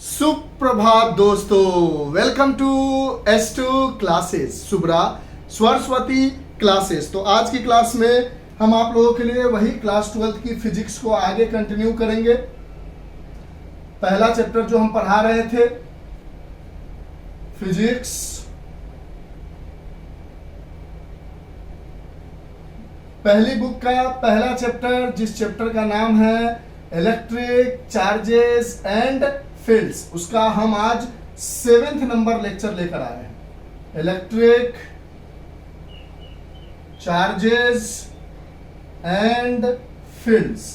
सुप्रभात दोस्तों, welcome to S2 classes, Subra Saraswati classes. तो आज की क्लास में हम आप लोगों के लिए वही क्लास 12th की फिजिक्स को आगे कंटिन्यू करेंगे। पहला चैप्टर जो हम पढ़ा रहे थे फिजिक्स पहली बुक का पहला चैप्टर, जिस चैप्टर का नाम है इलेक्ट्रिक चार्जेस एंड फील्ड्स, उसका हम आज 7th नंबर लेक्चर लेकर आ रहे हैं। इलेक्ट्रिक चार्जेस एंड फील्ड्स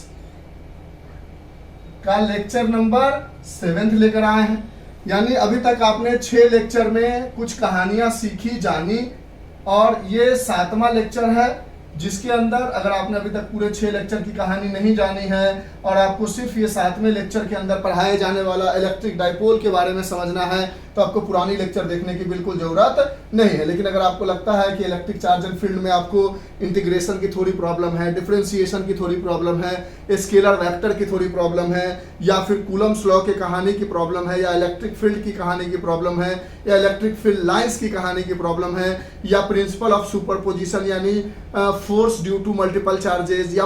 का लेक्चर नंबर 7th लेकर आए हैं। यानी अभी तक आपने 6 लेक्चर में कुछ कहानियां सीखी, जानी, और ये 7वां लेक्चर है जिसके अंदर अगर आपने अभी तक पूरे 6 लेक्चर की कहानी नहीं जानी है और आपको सिर्फ ये 7वें लेक्चर के अंदर पढ़ाए जाने वाला इलेक्ट्रिक डाइपोल के बारे में समझना है, तो आपको पुरानी लेक्चर देखने की बिल्कुल जरूरत नहीं है। लेकिन अगर आपको लगता है कि इलेक्ट्रिक चार्ज एंड फील्ड में आपको इंटीग्रेशन की थोड़ी प्रॉब्लम है, डिफरेंशिएशन की थोड़ी प्रॉब्लम है, स्केलर वेक्टर की थोड़ी प्रॉब्लम है, या फिर कूलम्स लॉ की कहानी की प्रॉब्लम है, या इलेक्ट्रिक फील्ड की कहानी की प्रॉब्लम है, या इलेक्ट्रिक फील्ड लाइंस की कहानी की प्रॉब्लम है, या प्रिंसिपल ऑफ सुपरपोजिशन यानी force due to multiple charges, या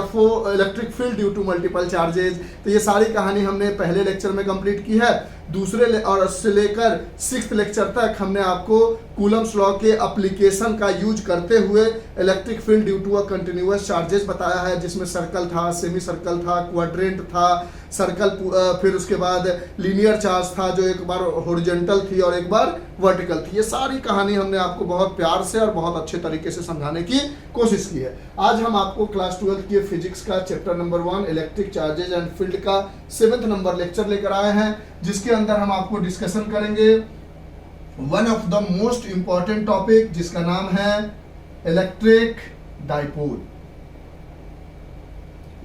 electric field due to multiple charges, तो ये सारी कहानी हमने पहले लेक्चर में कंप्लीट की है। दूसरे और से लेकर 6th लेक्चर तक हमने आपको कूलम्स लॉ के एप्लीकेशन का यूज करते हुए electric field due to a continuous charges बताया है, जिसमें सर्कल था, सेमी सर्कल था, क्वाड्रेंट था, सर्कल, फिर उसके बाद लीनियर चार्ज था जो एक बार हॉरिजॉन्टल थी और एक बार वर्टिकल थी। ये सारी कहानी हमने आपको बहुत प्यार से और बहुत अच्छे तरीके से समझाने की कोशिश की है। आज हम आपको क्लास 12th की फिजिक्स का chapter number 1 electric charges and field का 7th नंबर लेक्चर लेकर आए हैं, जिसके अंदर हम आपको डिस्कशन करेंगे one of the most important topic, जिसका नाम है इलेक्ट्रिक डाइपोल।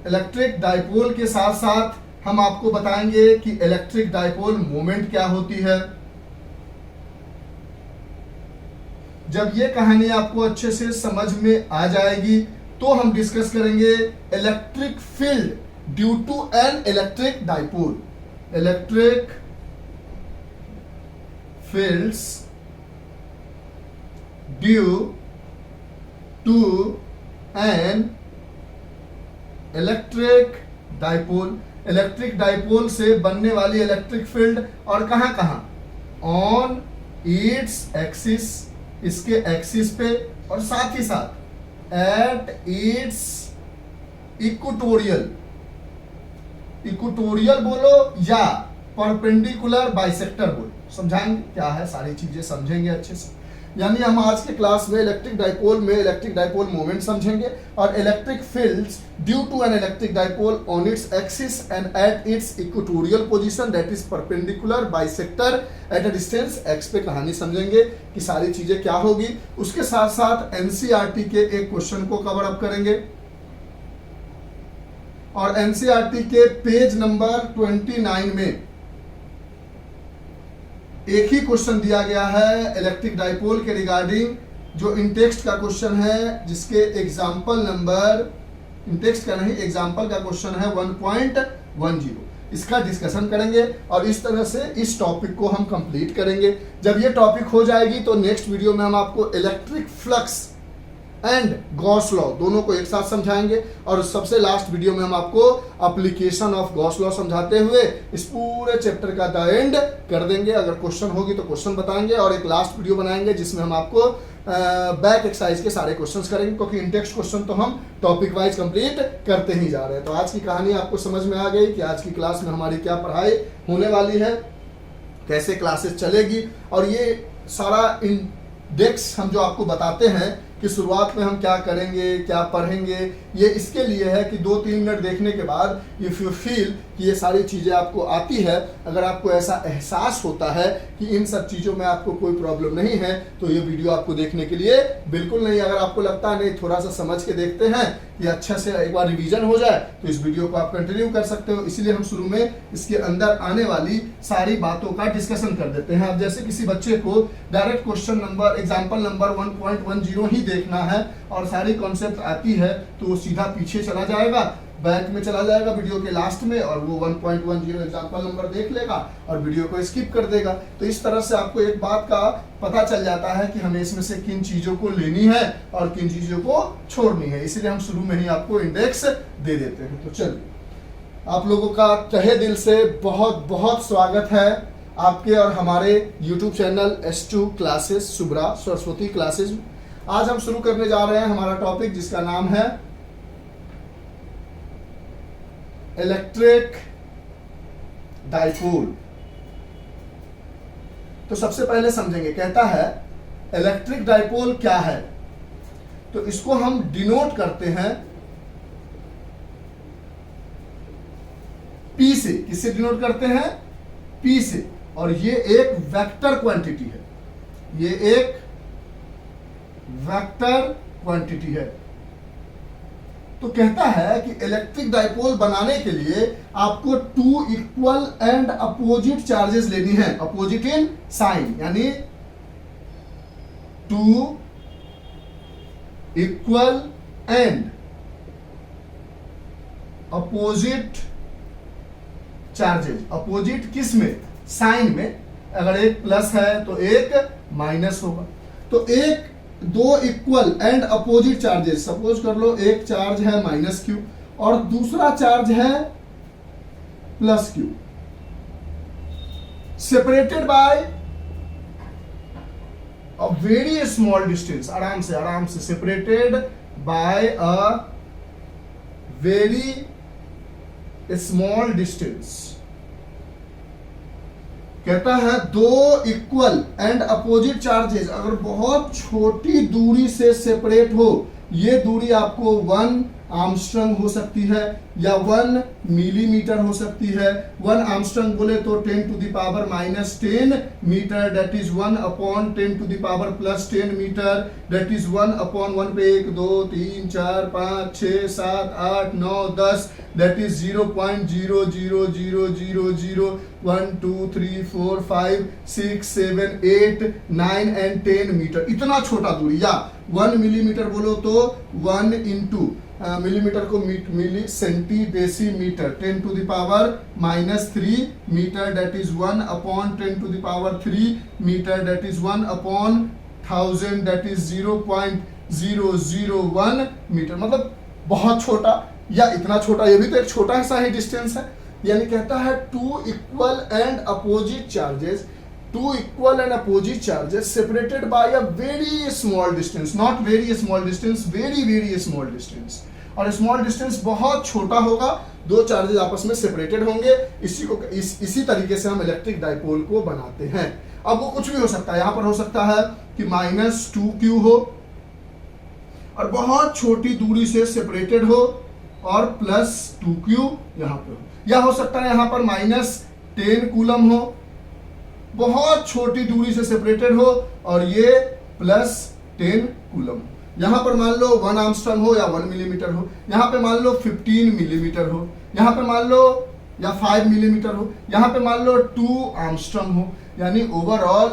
इलेक्ट्रिक डाइपोल के साथ साथ हम आपको बताएंगे कि इलेक्ट्रिक डाइपोल मोमेंट क्या होती है। जब ये कहानी आपको अच्छे से समझ में आ जाएगी तो हम डिस्कस करेंगे electric field due to an electric dipole. Electric fields due to an electric dipole. Electric dipole से बनने वाली इलेक्ट्रिक फील्ड, और कहां कहां, ऑन इट्स एक्सिस, इसके एक्सिस पे, और साथ ही साथ एट इट्स इक्वेटोरियल, इक्वेटोरियल बोलो या परपेंडिकुलर बाइसेक्टर बोलो, समझाएंगे क्या है, सारी चीजें समझेंगे अच्छे से। यानी हम आज के क्लास में इलेक्ट्रिक डाइपोल मोमेंट समझेंगे और electric fields due to an electric dipole on its axis and at its equatorial position that is perpendicular bisector at a distance x पे कहानी समझेंगे कि सारी चीजें क्या होगी। उसके साथ साथ एनसीईआरटी के एक क्वेश्चन को कवर अप करेंगे, और एनसीईआरटी के पेज नंबर 29 में एक ही क्वेश्चन दिया गया है इलेक्ट्रिक डाइपोल के रिगार्डिंग, जो इन टेक्स्ट का क्वेश्चन है, जिसके एग्जाम्पल नंबर, इन टेक्स्ट का नहीं, एग्जाम्पल का क्वेश्चन है 1.10। इसका डिस्कशन करेंगे और इस तरह से इस टॉपिक को हम कंप्लीट करेंगे। जब ये टॉपिक हो जाएगी तो नेक्स्ट वीडियो में हम आपको electric flux and Gauss law दोनों को एक साथ समझाएंगे, और सबसे लास्ट वीडियो में हम आपको एप्लीकेशन ऑफ गॉस लॉ समझाते हुए इस पूरे चैप्टर का द एंड कर देंगे। अगर क्वेश्चन होगी तो क्वेश्चन बताएंगे, और एक लास्ट वीडियो बनाएंगे जिसमें हम आपको बैक एक्सरसाइज के सारे क्वेश्चंस करेंगे, क्योंकि इन टेक्स्ट क्वेश्चन तो हम टॉपिक वाइज कंप्लीट करते ही जा रहे हैं। तो आज की कहानी आपको समझ में आ गई कि आज की क्लास में हमारी क्या पढ़ाई होने वाली है, कैसे क्लासेस चलेगी, और ये सारा इंडेक्स हम जो आपको बताते हैं कि शुरुआत में हम क्या करेंगे, क्या पढ़ेंगे, ये इसके लिए है कि 2-3 मिनट देखने के बाद इफ़ यू फील कि ये सारी चीज़ें आपको आती है, अगर आपको ऐसा एहसास होता है कि इन सब चीज़ों में आपको कोई प्रॉब्लम नहीं है, तो ये वीडियो आपको देखने के लिए बिल्कुल नहीं। अगर आपको लगता है नहीं, थोड़ा सा समझ के देखते हैं, ये अच्छा से एक बार रिवीजन हो जाए, तो इस वीडियो को आप कंटिन्यू कर सकते हो। इसीलिए हम शुरू में इसके अंदर आने वाली सारी बातों का डिस्कशन कर देते हैं। अब जैसे किसी बच्चे को direct question number, example number 1.10 ही देखना है और सारी कॉन्सेप्ट आती है, तो वो सीधा पीछे चला जाएगा बैक में चला जाएगा वीडियो के लास्ट में और वो 1.10 एग्जाम्पल नंबर देख लेगा और वीडियो को स्किप कर देगा। तो इस तरह से आपको एक बात का पता चल जाता है कि हमें इसमें से किन चीजों को लेनी है और किन चीजों को छोड़नी है। इसीलिए हम शुरू में ही आपको इंडेक्स दे देते हैं। तो चलिए, आप लोगों का तहे दिल से बहुत बहुत स्वागत है आपके और हमारे YouTube channel S2 classes, Shubhra Saraswati classes. आज हम शुरू करने जा रहे हैं हमारा टॉपिक जिसका नाम है इलेक्ट्रिक डाइपोल। तो सबसे पहले समझेंगे, कहता है इलेक्ट्रिक डाइपोल क्या है। तो इसको हम डिनोट करते हैं P से। किससे डिनोट करते हैं? P से। और ये एक वेक्टर क्वांटिटी है, ये एक वेक्टर क्वांटिटी है। तो कहता है कि इलेक्ट्रिक डाइपोल बनाने के लिए आपको two equal and opposite charges लेनी है। अपोजिट इन साइन, यानी two equal and opposite charges. Opposite किस में? साइन में। अगर एक प्लस है तो एक माइनस होगा। तो एक दो equal and opposite charges, suppose कर लो एक चार्ज है माइनस क्यू और दूसरा चार्ज है plus Q, separated by a very small distance. आराम से separated by a very small distance. कहता है दो इक्वल एंड अपोजिट चार्जेस अगर बहुत छोटी दूरी से सेपरेट हो, ये दूरी आपको 1 आर्मस्ट्रंग हो सकती है या 1 मिलीमीटर हो सकती है। 1 आर्मस्ट्रंग बोले तो 10 to the power -10 metre, that is 1 upon 10 to the power +10 metre, that is 1 upon 1 पे 1 2 3 4 5 6 7 8 9 10, दैट इज 0.00000 1 2 3 4 5 6 7 8 9 एंड 10 मीटर। इतना छोटा दूरी, या 1 मिलीमीटर बोलो तो 1 इंटू मिलीमीटर को milli centi decimetre, 10 to the power -3 metre, that is 1 upon 10 to the power 3 metre, that is 1 upon 1000, that is 0.001 metre. मतलब बहुत छोटा या इतना छोटा, ये भी तो एक छोटा सा ही डिस्टेंस है। यानी कहता है two equal and opposite charges, two equal and opposite charges separated by a very small distance, not very small distance, very small distance। और स्मॉल डिस्टेंस बहुत छोटा होगा, दो चार्जेस आपस में सेपरेटेड होंगे। इसी तरीके से हम इलेक्ट्रिक डाइपोल को बनाते हैं। अब वो कुछ भी हो सकता है, यहां पर हो सकता है कि -2q हो और बहुत छोटी दूरी से सेपरेटेड हो और +2q यहां पर हो, या हो सकता है यहां पर -10 कूलम हो, बहुत छोटी दूरी से सेपरेटेड हो और ये +10 कूलम। यहां पर मान लो 1 आर्मस्ट्रंग हो या 1 मिलीमीटर हो, यहां पे मान लो 15 मिलीमीटर हो, यहां पे मान लो या 5 मिलीमीटर हो, यहां पे मान लो 2 आर्मस्ट्रंग हो। यानी overall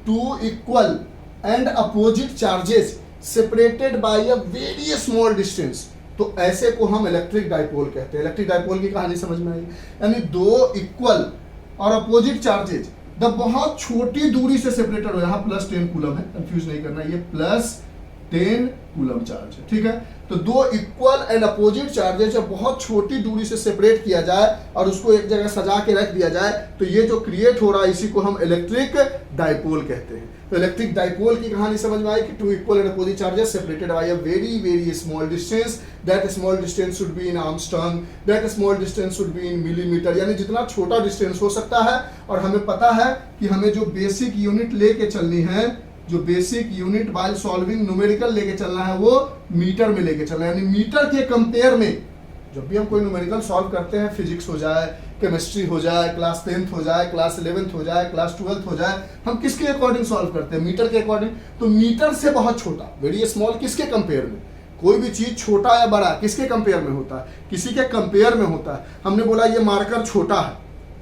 two equal and opposite charges separated by a very small distance. तो ऐसे को हम इलेक्ट्रिक डाइपोल कहते हैं। इलेक्ट्रिक डाइपोल की कहानी समझ में आई? यानी दो इक्वल और अपोजिट चार्जेस जब बहुत छोटी दूरी से सेपरेटेड हो, यहां +10 कूलम है, कंफ्यूज नहीं करना, ये +10 कूलम चार्ज है, ठीक है। तो दो इक्वल एंड अपोजिट चार्जेस जब बहुत छोटी दूरी से सेपरेट किया जाए और उसको एक जगह सजा के रख दिया जाए, तो ये जो क्रिएट हो रहा है इसी को हम इलेक्ट्रिक डाइपोल कहते हैं। तो इलेक्ट्रिक डाइपोल की कहानी समझ में आई कि two equal and opposite charges separated by a very small distance, that small distance should be in angstrom, that small distance should be in millimetre. यानी जितना छोटा डिस्टेंस हो सकता है। और हमें पता है कि हमें जो बेसिक यूनिट लेके चलनी है, जो basic unit by solving numerical लेके चलना है, वो मीटर में लेके चलना है। यानी मीटर के कंपेयर में जब भी हम कोई न्यूमेरिकल सॉल्व करते हैं, फिजिक्स हो जाए, केमिस्ट्री हो जाए, क्लास 10th हो जाए, क्लास 11th हो जाए, क्लास 12th हो जाए, हम किसके अकॉर्डिंग सॉल्व करते हैं? मीटर के अकॉर्डिंग। तो मीटर से बहुत छोटा, वेरी स्मॉल, किसके कंपेयर में? कोई भी चीज छोटा या बड़ा किसके कंपेयर में होता है? किसी के कंपेयर में होता है। हमने बोला ये मार्कर छोटा है,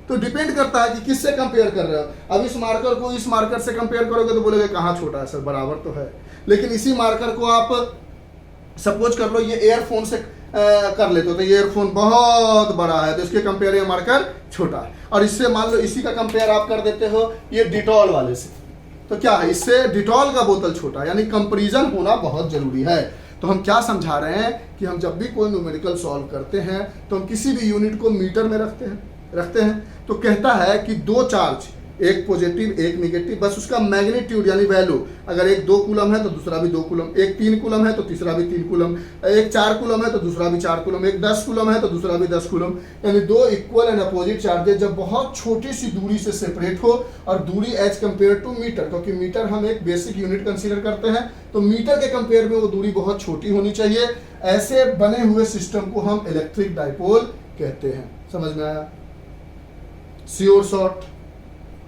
तो डिपेंड करता है कि किससे कंपेयर कर रहे हो। अब इस मार्कर को इस मार्कर से कंपेयर करोगे तो बोलोगे कहाँ छोटा है सर, बराबर तो है। लेकिन इसी मार्कर को आप सपोज कर लो ये एयरफोन से कर लेते हो, तो ये ईयरफोन बहुत बड़ा है तो इसके कंपेयर ये मार्कर छोटा है। और इससे मान लो इसी का कंपेयर आप कर देते हो ये डिटॉल वाले से, तो क्या है, इससे डिटॉल का बोतल छोटा है, यानी कंपेरिजन होना बहुत जरूरी है। तो हम क्या समझा रहे हैं कि हम जब भी कोई न्यूमेरिकल सॉल्व करते हैं तो हम किसी भी यूनिट को मीटर में रखते हैं। तो कहता है कि दो चार्ज, एक पॉजिटिव एक नेगेटिव, बस उसका मैग्नीट्यूड यानी वैल्यू, अगर एक 2 कूलम है तो दूसरा भी 2 कूलम, एक 3 कूलम है तो तीसरा भी 3 कूलम, एक 4 कूलम है तो दूसरा भी 4 कूलम, एक 10 कूलम है तो दूसरा भी 10 कूलम, यानी दो इक्वल एंड अपोजिट चार्जेस जब बहुत छोटी सी दूरी से सेपरेट हो, और दूरी एज कंपेयर टू मीटर, क्योंकि मीटर हम एक बेसिक यूनिट कंसीडर करते हैं, तो मीटर के कंपेयर में वो दूरी बहुत छोटी होनी चाहिए। ऐसे बने हुए सिस्टम को हम इलेक्ट्रिक डाइपोल कहते हैं। समझ में आया? श्योर शॉर्ट,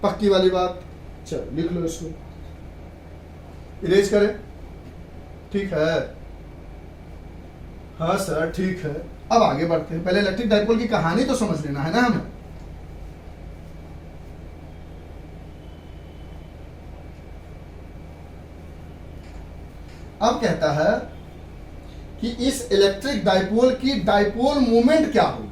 पक्की वाली बात। चलो लिख लो इसको, इरेज करें, ठीक है? हाँ सर ठीक है। अब आगे बढ़ते हैं, पहले इलेक्ट्रिक डाइपोल की कहानी तो समझ लेना है ना हमें। अब कहता है कि इस इलेक्ट्रिक डाइपोल की डाइपोल मोमेंट क्या होगी।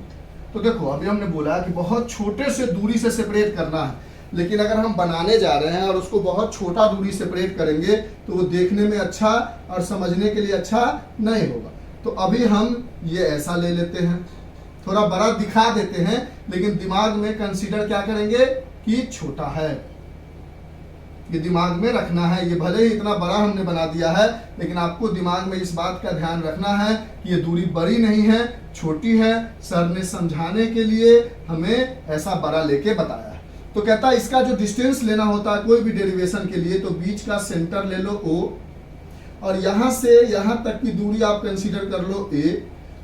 तो देखो अभी हमने बोला कि बहुत छोटे से दूरी से सेपरेट करना है, लेकिन अगर हम बनाने जा रहे हैं और उसको बहुत छोटा दूरी सेपरेट करेंगे तो वो देखने में अच्छा और समझने के लिए अच्छा नहीं होगा। तो अभी हम ये ऐसा ले लेते हैं, थोड़ा बड़ा दिखा देते हैं, लेकिन दिमाग में कंसीडर क्या करेंगे कि छोटा है, ये दिमाग में रखना है। ये भले ही इतना बड़ा हमने बना दिया है, लेकिन आपको दिमाग में इस बात का ध्यान रखना है कि ये दूरी बड़ी नहीं है, छोटी है। सर ने समझाने के लिए हमें ऐसा बड़ा लेके बताया है। तो कहता है इसका जो डिस्टेंस लेना होता है कोई भी डेरिवेशन के लिए, तो बीच का सेंटर ले लो O, और यहां से यहां तक की दूरी आप कंसीडर कर लो A,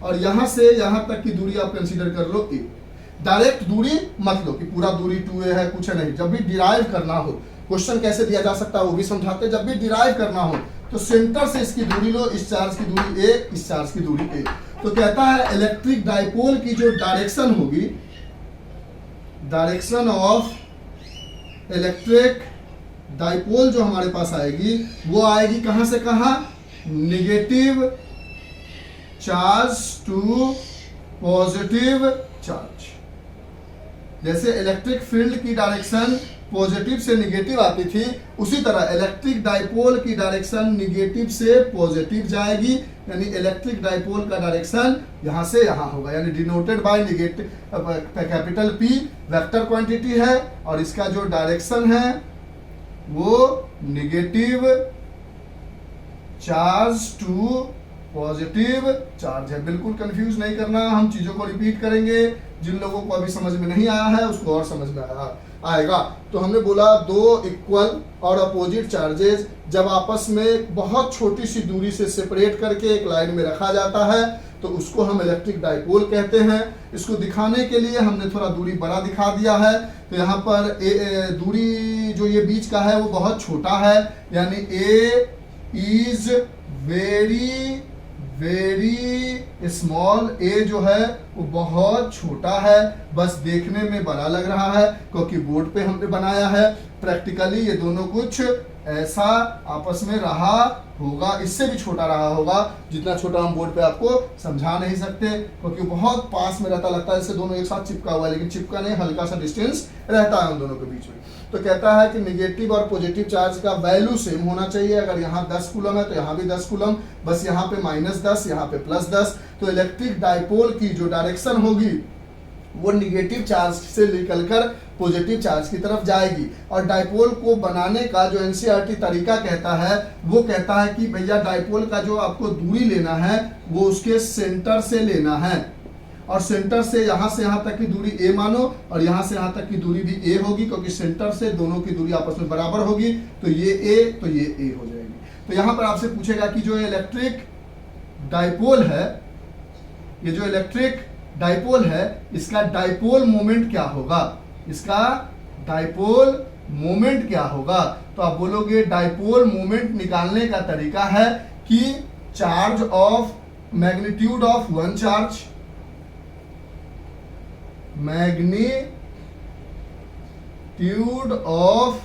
और यहां से यहां तक की दूरी आप कंसीडर कर लो A। डायरेक्ट दूरी मत लो कि पूरा दूरी 2A है, कुछ नहीं। जब भी डिराइव करना हो, क्वेश्चन कैसे दिया जा सकता है वो भी समझाते हैं। जब भी डिराइव करना हो तो सेंटर से इसकी दूरी लो, इस चार्ज की दूरी A, इस चार्ज की दूरी A। तो कहता है इलेक्ट्रिक डाइपोल की जो डायरेक्शन होगी, डायरेक्शन ऑफ इलेक्ट्रिक डाइपोल जो हमारे पास आएगी वो आएगी कहां से कहां, negative charge to positive charge. जैसे इलेक्ट्रिक फील्ड की डायरेक्शन पॉजिटिव से निगेटिव आती थी, उसी तरह इलेक्ट्रिक डाइपोल की डायरेक्शन निगेटिव से पॉजिटिव जाएगी, यानी इलेक्ट्रिक डाइपोल का डायरेक्शन यहां से यहां होगा, यानी denoted by negative, capital P vector quantity है, और इसका जो डायरेक्शन है वो negative charge to positive charge है। बिल्कुल कंफ्यूज नहीं करना, हम चीजों को रिपीट करेंगे। जिन लोगों को अभी समझ में नहीं आया है उसको और समझ में आएगा। तो हमने बोला दो इक्वल और अपोजिट चार्जेस जब आपस में बहुत छोटी सी दूरी से सेपरेट करके एक लाइन में रखा जाता है तो उसको हम इलेक्ट्रिक डाइपोल कहते हैं। इसको दिखाने के लिए हमने थोड़ा दूरी बड़ा दिखा दिया है। तो यहाँ पर दूरी जो ये बीच का है वो बहुत छोटा है, यानी A is very very small. A जो है वो बहुत छोटा है, बस देखने में बड़ा लग रहा है क्योंकि बोर्ड पे हमने बनाया है। प्रैक्टिकली ये दोनों कुछ ऐसा आपस में रहा होगा, इससे भी छोटा रहा होगा। जितना छोटा हम बोर्ड पे आपको समझा नहीं सकते क्योंकि बहुत पास में रहता, लगता है जैसे दोनों एक साथ चिपका हुआ है, लेकिन चिपका नहीं, हल्का सा डिस्टेंस रहता है उन दोनों के बीच में। तो कहता है कि नेगेटिव और पॉजिटिव चार्ज का वैल्यू सेम होना चाहिए। अगर यहाँ 10 कूलम है तो यहाँ भी 10 कूलम, बस यहाँ पे -10, यहाँ पे +10। तो इलेक्ट्रिक डाइपोल की जो डायरेक्शन होगी वो निगेटिव चार्ज से निकलकर पॉजिटिव चार्ज की तरफ जाएगी। और डाइपोल को बनाने का जो एनसीईआरटी तरीका कहता है वो कहता है कि भैया डाइपोल का जो आपको दूरी लेना है वो उसके सेंटर से लेना है, और सेंटर से यहाँ तक की दूरी A मानो, और यहाँ से यहाँ तक की दूरी भी A होगी क्योंकि सेंटर से दोनों की दूरी आपस में बराबर होगी। तो ये A तो ये A हो जाएगी। तो यहाँ पर आपसे पूछेगा कि जो इलेक्ट्रिक डाइपोल है, ये जो इलेक्ट्रिक डाइपोल है इसका डाइपोल मोमेंट क्या होगा, इसका डाइपोल मोमेंट क्या होगा। तो आप बोलोगे डाइपोल मोमेंट निकालने का तरीका है कि charge of magnitude of one charge, magnitude of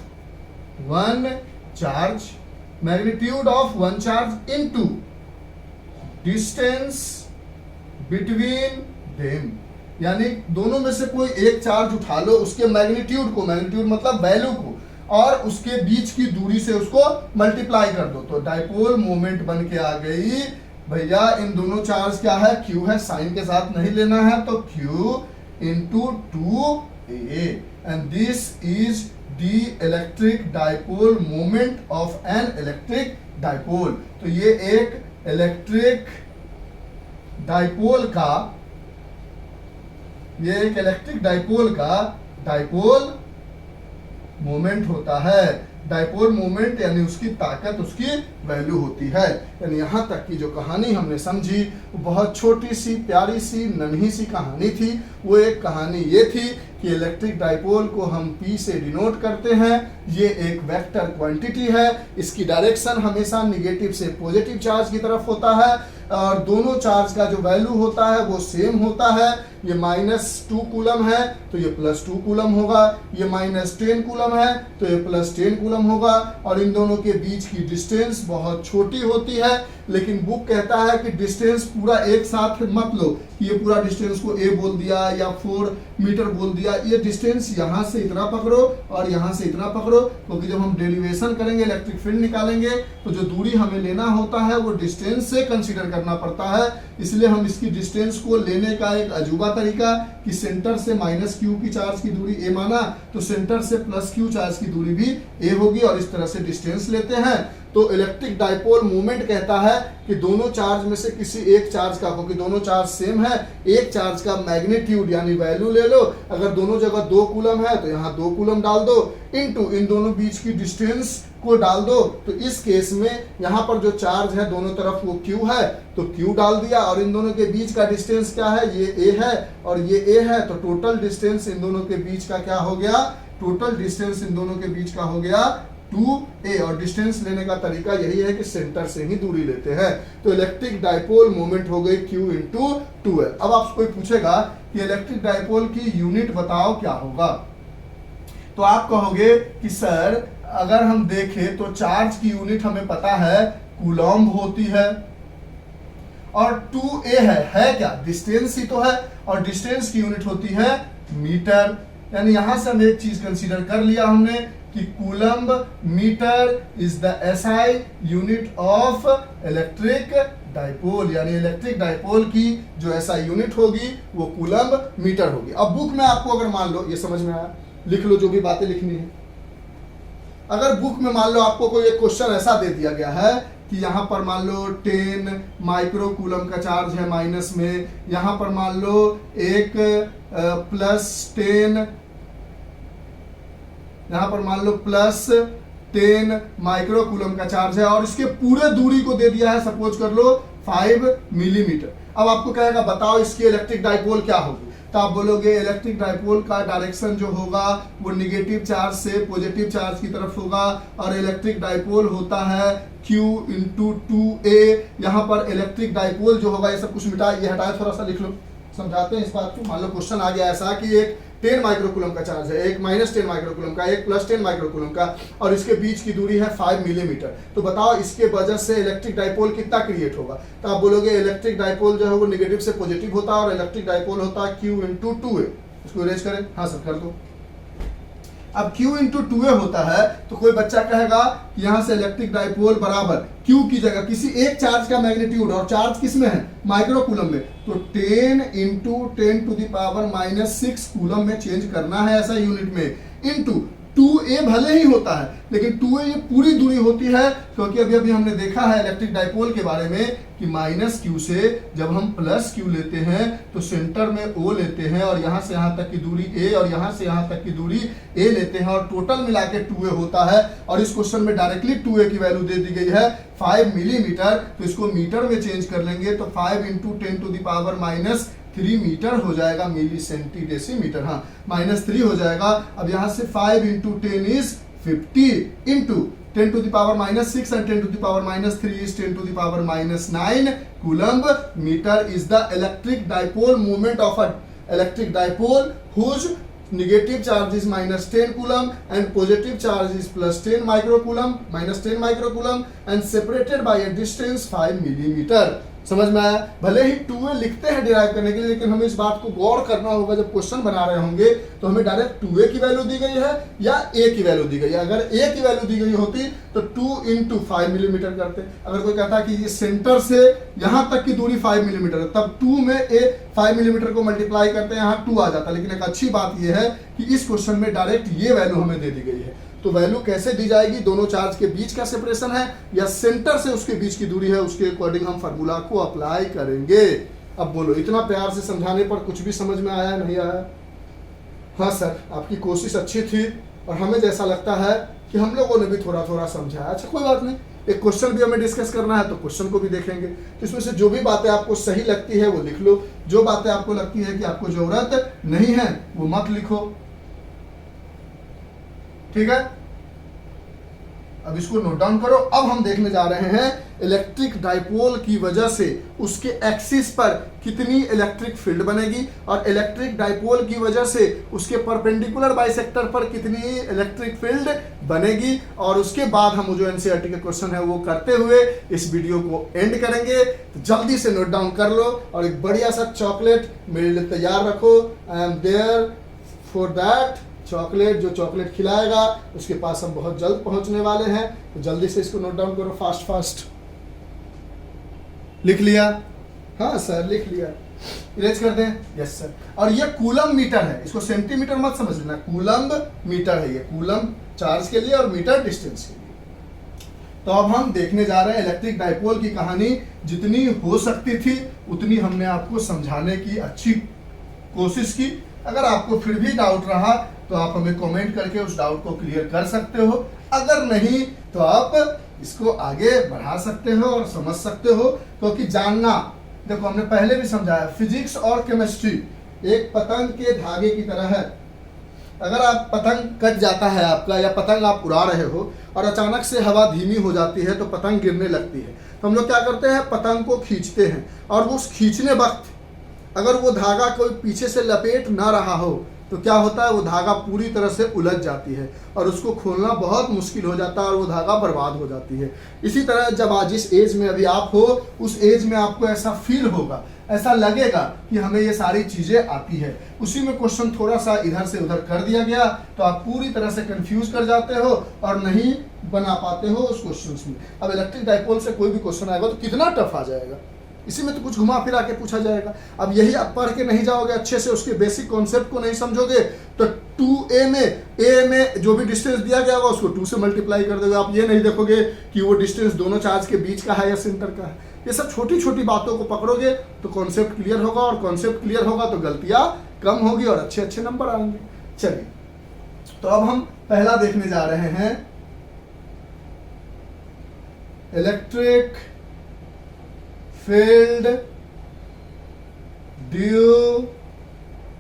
one charge, magnitude of one charge into distance between them, यानी दोनों में से कोई एक चार्ज उठा लो, उसके मैग्नीट्यूड को, मैग्नीट्यूड मतलब वैल्यू को, और उसके बीच की दूरी से उसको मल्टीप्लाई कर दो, तो डाइपोल मोमेंट बन के आ गई भैया। इन दोनों चार्ज क्या है, क्यू है, साइन के साथ नहीं लेना है, तो Q into 2a, and this is the electric dipole moment of an electric dipole. तो ये एक इलेक्ट्रिक डाइपोल का, ये एक इलेक्ट्रिक डाइपोल का डाइपोल मोमेंट होता है। डाइपोल मोमेंट यानी उसकी ताकत, उसकी वैल्यू होती है। यानी यहां तक की जो कहानी हमने समझी वो बहुत छोटी सी प्यारी सी नन्ही सी कहानी थी। वो एक कहानी ये थी कि इलेक्ट्रिक डाइपोल को हम P से डिनोट करते हैं। ये एक वेक्टर क्वांटिटी है, इसकी डायरेक्शन हमेशा निगेटिव से पॉजिटिव चार्ज की तरफ होता है, और दोनों चार्ज का जो वैल्यू होता है वो सेम होता है। ये -2 कूलम है तो ये +2 कूलम होगा, ये -10 कूलम है तो ये +10 कूलम होगा, और इन दोनों के बीच की डिस्टेंस बहुत छोटी होती है। लेकिन बुक कहता है कि डिस्टेंस पूरा एक साथ मत लो, ये पूरा डिस्टेंस को a बोल दिया या 4 मीटर बोल दिया। ये डिस्टेंस यहाँ से इतना पकड़ो और यहाँ से इतना पकड़ो, क्योंकि जब हम डेरिवेशन करेंगे, इलेक्ट्रिक फील्ड निकालेंगे, तो जो दूरी हमें लेना होता है वो डिस्टेंस से कंसीडर करना पड़ता है। इसलिए हम इसकी डिस्टेंस को लेने का एक अजूबा तरीका कि सेंटर से -q की चार्ज की दूरी a माना, तो सेंटर से +q चार्ज की दूरी भी a होगी, और इस तरह से डिस्टेंस लेते हैं। तो इलेक्ट्रिक डाइपोल मोमेंट कहता है कि दोनों चार्ज में से किसी एक चार्ज का, क्योंकि दोनों चार्ज सेम है, एक चार्ज का मैग्नीट्यूड यानी वैल्यू ले लो। अगर दोनों जगह 2 कूलम है तो यहाँ 2 कूलम डाल दो, इनटू इन दोनों बीच की डिस्टेंस को डाल दो। तो इस केस में यहाँ पर जो चार्ज है दोनों तरफ वो Q है, तो Q डाल दिया, और इन दोनों के बीच का डिस्टेंस क्या है, ये A है और ये A है, तो टोटल डिस्टेंस इन दोनों के बीच का क्या हो गया, टोटल डिस्टेंस इन दोनों के बीच का हो गया 2a। और डिस्टेंस लेने का तरीका यही है कि सेंटर से ही दूरी लेते हैं। तो इलेक्ट्रिक डाइपोल मोमेंट हो गई Q इंटू 2a। अब आपसे कोई पूछेगा कि इलेक्ट्रिक डाइपोल की यूनिट बताओ क्या होगा, तो आप कहोगे कि सर अगर हम देखें तो चार्ज की यूनिट हमें पता है कूलॉम्ब होती है, और 2a है क्या, डिस्टेंस ही तो है, और डिस्टेंस की यूनिट होती है मीटर। यानी यहां से हम एक चीज कंसीडर कर लिया हमने कि coulomb metre is the SI unit of electric dipole, यानी इलेक्ट्रिक डाइपोल की जो SI यूनिट होगी वो कूलम्ब मीटर होगी। अब बुक में आपको अगर मान लो, ये समझ में आया, लिख लो जो भी बातें लिखनी है। अगर बुक में मान लो आपको कोई एक क्वेश्चन ऐसा दे दिया गया है कि यहाँ पर मान लो 10 माइक्रो कूलम का चार्ज है माइनस में, यहाँ पर मान लो एक +10, यहाँ पर मान लो +10 माइक्रो कूलम का चार्ज है, और इसके पूरे दूरी को दे दिया है सपोज कर लो 5 मिलीमीटर। अब आपको कहेगा बताओ इसकी इलेक्ट्रिक डाइपोल क्या होगी, तो आप बोलोगे इलेक्ट्रिक डाइपोल का डायरेक्शन जो होगा वो निगेटिव चार्ज से पॉजिटिव चार्ज की तरफ होगा, और इलेक्ट्रिक डाइपोल होता है Q इंटू 2a। यहाँ पर इलेक्ट्रिक डाइपोल जो होगा, ये सब कुछ मिटा, ये हटाए, थोड़ा सा लिख लो, समझाते हैं इस बात को। मान लो क्वेश्चन आ गया ऐसा कि एक 10 माइक्रोकूलम का चार्ज है, एक -10 माइक्रोकूलम का, एक +10 माइक्रोकूलम का, और इसके बीच की दूरी है 5 मिलीमीटर। तो बताओ इसके वजह से इलेक्ट्रिक डाइपोल कितना क्रिएट होगा, तो आप बोलोगे इलेक्ट्रिक डाइपोल जो है वो निगेटिव से पॉजिटिव होता है, और इलेक्ट्रिक डाइपोल होता है Q इंटू 2a। इसको इरेज करें, हाँ सर कर दो। अब Q इंटू 2a होता है, तो कोई बच्चा कहेगा कि यहाँ से इलेक्ट्रिक डाइपोल बराबर Q की जगह किसी एक चार्ज का मैग्नीट्यूड, और चार्ज किस में है, माइक्रोकूलम में, तो 10 इंटू 10⁻⁻6 कूलम में चेंज करना है ऐसा यूनिट में, इंटू 2a भले ही होता है, लेकिन 2a ये पूरी दूरी होती है, क्योंकि अभी अभी हमने देखा है इलेक्ट्रिक डाइपोल के बारे में कि -q से जब हम +q लेते हैं तो सेंटर में O लेते हैं, और यहाँ से यहाँ तक की दूरी a, और यहाँ से यहाँ तक की दूरी a लेते हैं, और टोटल मिला के 2a होता है। और इस क्वेश्चन में डायरेक्टली 2a की वैल्यू दे दी गई है 5 मिलीमीटर, तो इसको मीटर में चेंज कर लेंगे, तो 5 इंटू 10⁻³ मीटर हो जाएगा, मिली सेंटी डेसीमीटर, हाँ -3 हो जाएगा। अब यहाँ से 5 into 10 is 50 into 10⁻⁻6 and 10⁻³ is 10⁻⁹ coulomb meter is the electric dipole moment of a electric dipole whose negative charge is -10 coulomb and positive charge is +10 microcoulomb, -10 microcoulomb, and separated by a distance 5 millimeter। समझ में आया? भले ही 2a लिखते हैं derive करने के लिए, लेकिन हमें इस बात को गौर करना होगा जब क्वेश्चन बना रहे होंगे तो हमें डायरेक्ट 2a की वैल्यू दी गई है या a की वैल्यू दी गई है। अगर a की वैल्यू दी गई होती तो 2 × 5 मिलीमीटर करते। अगर कोई कहता कि ये सेंटर से यहां तक की दूरी 5 मिलीमीटर है, तब 2 में a 5 मिलीमीटर को मल्टीप्लाई करते हैं, यहाँ 2 आ जाता। लेकिन एक अच्छी बात यह है कि इस क्वेश्चन में डायरेक्ट ये वैल्यू हमें दे दी गई है। तो वैल्यू कैसे दी जाएगी? दोनों चार्ज के बीच का सेपरेशन है या सेंटर से उसके बीच की दूरी है, उसके अकॉर्डिंग हम फार्मूला को अप्लाई करेंगे। अब बोलो, इतना प्यार से समझाने पर कुछ भी समझ में आया नहीं आया? हाँ सर, आपकी कोशिश अच्छी थी और हमें जैसा लगता है कि हम लोगों ने भी थोड़ा थोड़ा समझाया। अच्छा कोई बात नहीं, एक क्वेश्चन भी हमें डिस्कस करना है तो क्वेश्चन को भी देखेंगे। तो इसमें से जो भी बातें आपको सही लगती है वो लिख लो, जो बातें आपको लगती है कि आपको जरूरत नहीं है वो मत लिखो, ठीक है? अब इसको नोट डाउन करो। अब हम देखने जा रहे हैं इलेक्ट्रिक डाइपोल की वजह से उसके एक्सिस पर कितनी इलेक्ट्रिक फील्ड बनेगी और इलेक्ट्रिक डाइपोल की वजह से उसके परपेंडिकुलर बाइसेक्टर पर कितनी इलेक्ट्रिक फील्ड बनेगी। और उसके बाद हम जो एनसीईआरटी के क्वेश्चन है वो करते हुए इस वीडियो को एंड करेंगे। तो जल्दी से नोट डाउन कर लो और एक बढ़िया सा चॉकलेट मेरे लिए तैयार रखो। I am there for that. Chocolate, जो चॉकलेट खिलाएगा उसके पास हम बहुत जल्द पहुंचने वाले हैं। तो जल्दी से इसको नोट डाउन करो, फास्ट फास्ट। लिख लिया? हाँ सर लिख लिया। इरेज कर दें? Yes sir. और ये कूलम मीटर है, इसको सेंटीमीटर मत समझ लेना, कूलम मीटर है ये। कूलम चार्ज के लिए और मीटर डिस्टेंस के लिए। तो अब हम देखने जा रहे हैं इलेक्ट्रिक डाइपोल की कहानी। जितनी हो सकती थी उतनी हमने आपको समझाने की अच्छी कोशिश की। अगर आपको फिर भी डाउट रहा तो आप हमें कमेंट करके उस डाउट को क्लियर कर सकते हो। अगर नहीं तो आप इसको आगे बढ़ा सकते हो और समझ सकते हो। क्योंकि जानना, देखो हमने पहले भी समझाया, फिजिक्स और केमिस्ट्री एक पतंग के धागे की तरह है। अगर आप पतंग कट जाता है आपका, या पतंग आप उड़ा रहे हो और अचानक से हवा धीमी हो जाती है तो पतंग गिरने लगती है, तो हम लोग क्या करते हैं, पतंग को खींचते हैं। और उस खींचने वक्त अगर वो धागा कोई पीछे से लपेट ना रहा हो तो क्या होता है, वो धागा पूरी तरह से उलझ जाती है और उसको खोलना बहुत मुश्किल हो जाता है और वो धागा बर्बाद हो जाती है। इसी तरह जब आज जिस एज में अभी आप हो, उस एज में आपको ऐसा फील होगा, ऐसा लगेगा कि हमें ये सारी चीजें आती है। उसी में क्वेश्चन थोड़ा सा इधर से उधर कर दिया गया तो आप पूरी तरह से कंफ्यूज कर जाते हो और नहीं बना पाते हो उस क्वेश्चन में। अब इलेक्ट्रिक डाइपोल से कोई भी क्वेश्चन आएगा तो कितना टफ आ जाएगा, इसी में तो कुछ घुमा फिरा के पूछा जाएगा। अब यही आप पढ़ के नहीं जाओगे अच्छे से, उसके बेसिक कॉन्सेप्ट को नहीं समझोगे तो 2a में a में जो भी डिस्टेंस दिया गया होगा उसको 2 से मल्टीप्लाई कर दोगे। आप ये नहीं देखोगे कि वो डिस्टेंस दोनों चार्ज के बीच का है या सेंटर का है। ये सब छोटी छोटी बातों को पकड़ोगे तो कॉन्सेप्ट क्लियर होगा, और कॉन्सेप्ट क्लियर होगा तो गलतियां कम होगी और अच्छे अच्छे नंबर आएंगे। चलिए, तो अब हम पहला देखने जा रहे हैं, electric field due